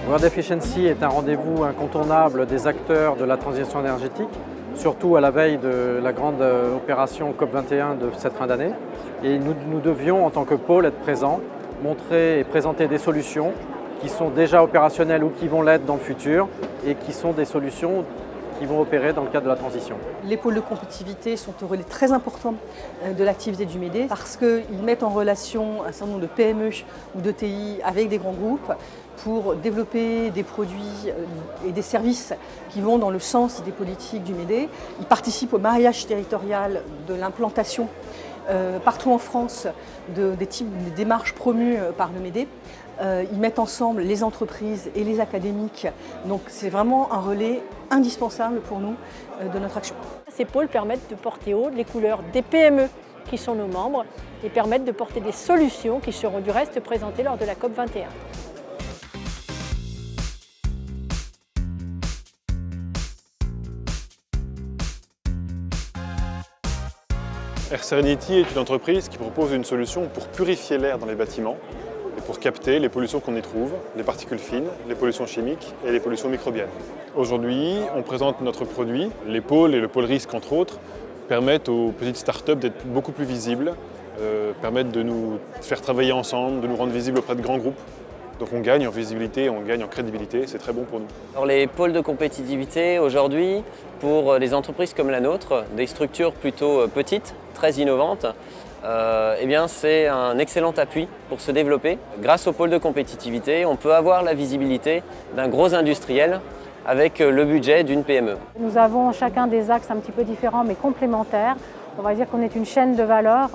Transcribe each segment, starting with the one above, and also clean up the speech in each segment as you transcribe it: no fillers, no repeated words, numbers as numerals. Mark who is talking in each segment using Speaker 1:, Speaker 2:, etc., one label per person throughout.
Speaker 1: World Efficiency est un rendez-vous incontournable des acteurs de la transition énergétique, surtout à la veille de la grande opération COP21 de cette fin d'année. Et nous devions, en tant que pôle, être présents, montrer et présenter des solutions qui sont déjà opérationnelles ou qui vont l'être dans le futur et qui sont des solutions qui vont opérer dans le cadre de la transition.
Speaker 2: Les pôles de compétitivité sont un relais très important de l'activité du MEDE parce qu'ils mettent en relation un certain nombre de PME ou de TI avec des grands groupes pour développer des produits et des services qui vont dans le sens des politiques du MEDE. Ils participent au mariage territorial de l'implantation partout en France des démarches promues par le MEDE. Ils mettent ensemble les entreprises et les académiques. Donc c'est vraiment un relais indispensable pour nous de notre action.
Speaker 3: Ces pôles permettent de porter haut les couleurs des PME qui sont nos membres et permettent de porter des solutions qui seront du reste présentées lors de la COP21.
Speaker 4: Air Serenity est une entreprise qui propose une solution pour purifier l'air dans les bâtiments et pour capter les pollutions qu'on y trouve, les particules fines, les pollutions chimiques et les pollutions microbiennes. Aujourd'hui, on présente notre produit. Les pôles et le pôle risque, entre autres, permettent aux petites startups d'être beaucoup plus visibles, permettent de nous faire travailler ensemble, de nous rendre visibles auprès de grands groupes. Donc on gagne en visibilité, on gagne en crédibilité, c'est très bon pour nous.
Speaker 5: Alors les pôles de compétitivité aujourd'hui, pour des entreprises comme la nôtre, des structures plutôt petites, très innovantes, eh bien c'est un excellent appui pour se développer. Grâce aux pôles de compétitivité, on peut avoir la visibilité d'un gros industriel avec le budget d'une PME.
Speaker 6: Nous avons chacun des axes un petit peu différents mais complémentaires. On va dire qu'on est une chaîne de valeur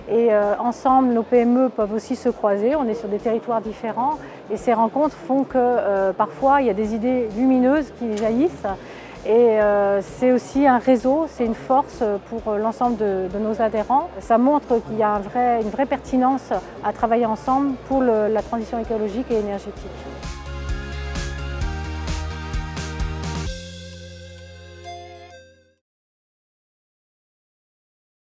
Speaker 6: et ensemble nos PME peuvent aussi se croiser. On est sur des territoires différents et ces rencontres font que parfois il y a des idées lumineuses qui jaillissent. Et c'est aussi un réseau, c'est une force pour l'ensemble de nos adhérents. Ça montre qu'il y a une vraie pertinence à travailler ensemble pour la transition écologique et énergétique.